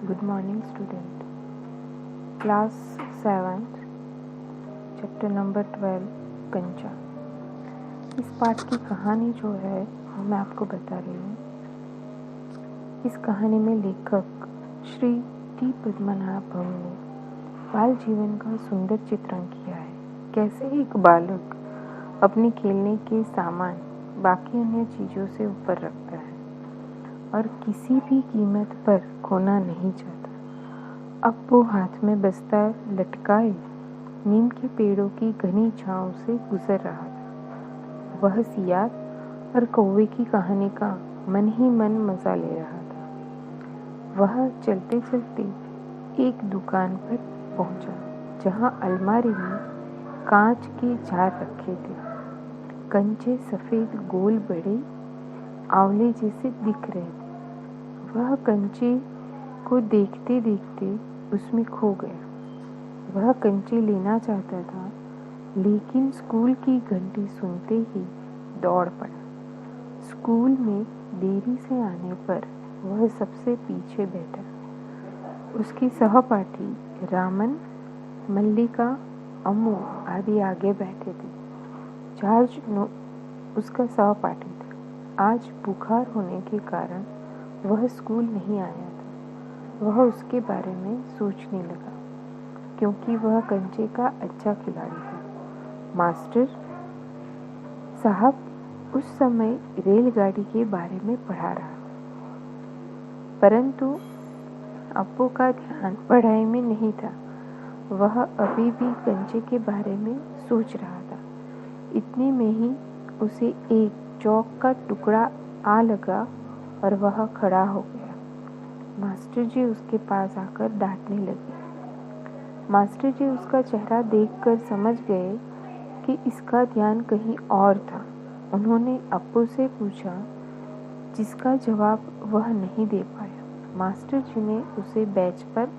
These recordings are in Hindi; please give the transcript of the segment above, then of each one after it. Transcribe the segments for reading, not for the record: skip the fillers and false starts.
Good morning, student. Class 7th, chapter number 12, कंचा। इस पाठ की कहानी जो है वो मैं आपको बता रही हूँ। इस कहानी में लेखक श्री टी पद्मनाभम ने बाल जीवन का सुंदर चित्रण किया है। कैसे एक बालक अपने खेलने के सामान बाकी अन्य चीज़ों से ऊपर रखता है और किसी भी कीमत पर खोना नहीं चाहता। अब वो हाथ में बस्ता लटकाए नीम के पेड़ों की घनी छांव से गुजर रहा था। वह सियार और कौवे की कहानी का मन ही मन मजा ले रहा था। वह चलते चलते एक दुकान पर पहुंचा जहां अलमारी में कांच के जार रखे थे। कंचे सफेद गोल बड़े आंवले जैसे दिख रहे थे। वह कंचे को देखते देखते उसमें खो गया। वह कंचे लेना चाहता था, लेकिन स्कूल की घंटी सुनते ही दौड़ पड़ा। स्कूल में देरी से आने पर वह सबसे पीछे बैठा। उसकी सहपाठी रामन, मल्लिका, अम्मू आदि आगे बैठे थे। जॉर्ज उसका सहपाठी था। आज बुखार होने के कारण वह स्कूल नहीं आया था। वह उसके बारे में सोचने लगा, क्योंकि वह कंचे का अच्छा खिलाड़ी था। मास्टर साहब उस समय रेलगाड़ी के बारे में पढ़ा रहा, परंतु अप्पू का ध्यान पढ़ाई में नहीं था। वह अभी भी कंचे के बारे में सोच रहा था। इतने में ही उसे एक चौक का टुकड़ा आ लगा और वह खड़ा हो गया। मास्टर जी उसके पास आकर डांटने लगे। मास्टर जी उसका चेहरा देखकर समझ गए कि इसका ध्यान कहीं और था। उन्होंने अप्पू से पूछा, जिसका जवाब वह नहीं दे पाया। मास्टर जी ने उसे बेंच पर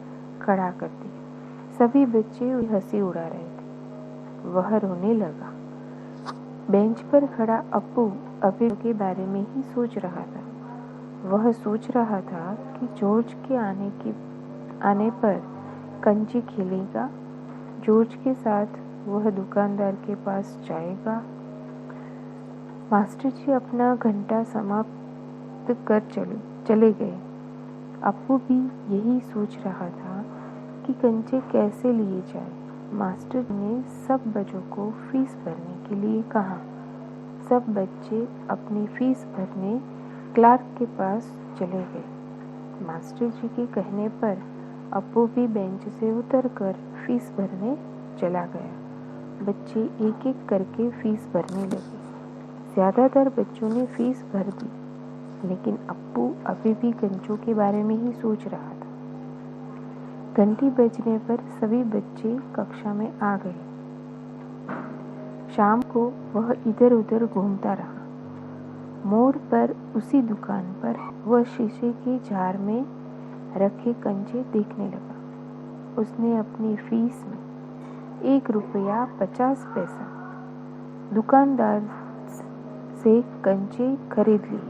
खड़ा कर दिया। सभी बच्चे हंसी उड़ा रहे थे। वह रोने लगा। बेंच पर खड़ा अप्पू अभी के बारे में ही सोच रहा था। वह सोच रहा था कि जॉर्ज के आने पर कंचे खेलेगा। जॉर्ज के साथ वह दुकानदार के पास जाएगा। मास्टर जी अपना घंटा समाप्त कर चले गए। अप्पू भी यही सोच रहा था कि कंचे कैसे लिए जाए। मास्टर ने सब बच्चों को फीस भरने के लिए कहा। सब बच्चे अपनी फीस भरने क्लार्क के पास चले गए। मास्टर जी के कहने पर अप्पू भी बेंच से उतरकर फीस भरने चला गया। बच्चे एक एक करके फीस भरने लगे। ज्यादातर बच्चों ने फीस भर दी, लेकिन अप्पू अभी भी कंचों के बारे में ही सोच रहा था। घंटी बजने पर सभी बच्चे कक्षा में आ गए। शाम को वह इधर उधर घूमता रहा। मोड़ पर उसी दुकान पर वह शीशे के जार में रखे कंचे देखने लगा। उसने अपनी फीस में 1 रुपया 50 पैसा दुकानदार से कंचे खरीद लिए।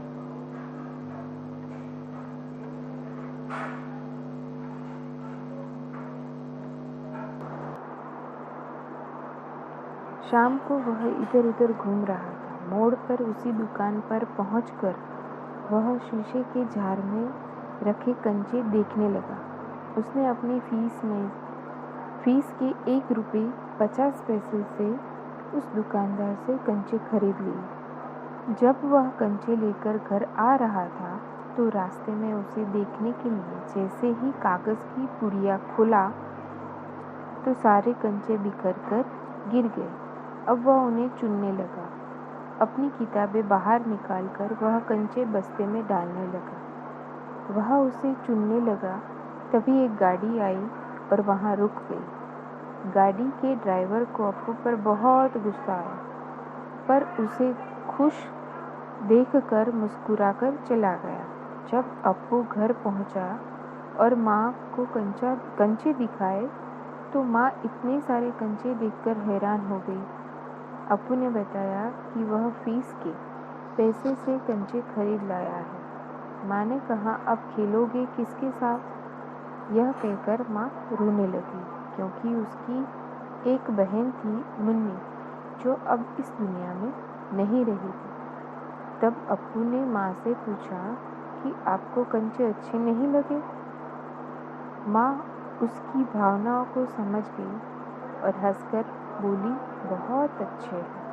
शाम को वह इधर उधर घूम रहा था। मोड़ पर उसी दुकान पर पहुंचकर वह शीशे के जार में रखे कंचे देखने लगा। उसने अपनी फीस के 1 रुपये 50 पैसे से उस दुकानदार से कंचे खरीद लिए। जब वह कंचे लेकर घर आ रहा था तो रास्ते में उसे देखने के लिए जैसे ही कागज की पुड़िया खुला तो सारे कंचे बिखर कर गिर गए। अब वह उन्हें चुनने लगा। अपनी किताबें बाहर निकालकर वह कंचे बस्ते में डालने लगा। वह उसे चुनने लगा, तभी एक गाड़ी आई और वहां रुक गई। गाड़ी के ड्राइवर को अप्पू पर बहुत गुस्सा आया, पर उसे खुश देखकर मुस्कुराकर चला गया। जब अप्पू घर पहुंचा और माँ को कंचे दिखाए तो माँ इतने सारे कंचे देखकर हैरान हो गई। अप्पू ने बताया कि वह फीस के पैसे से कंचे खरीद लाया है। माँ ने कहा, अब खेलोगे किसके साथ? यह कहकर माँ रोने लगी, क्योंकि उसकी एक बहन थी मुन्नी, जो अब इस दुनिया में नहीं रही थी। तब अप्पू ने माँ से पूछा कि आपको कंचे अच्छे नहीं लगे? माँ उसकी भावनाओं को समझ गई और हंसकर बोली, बहुत अच्छे हैं।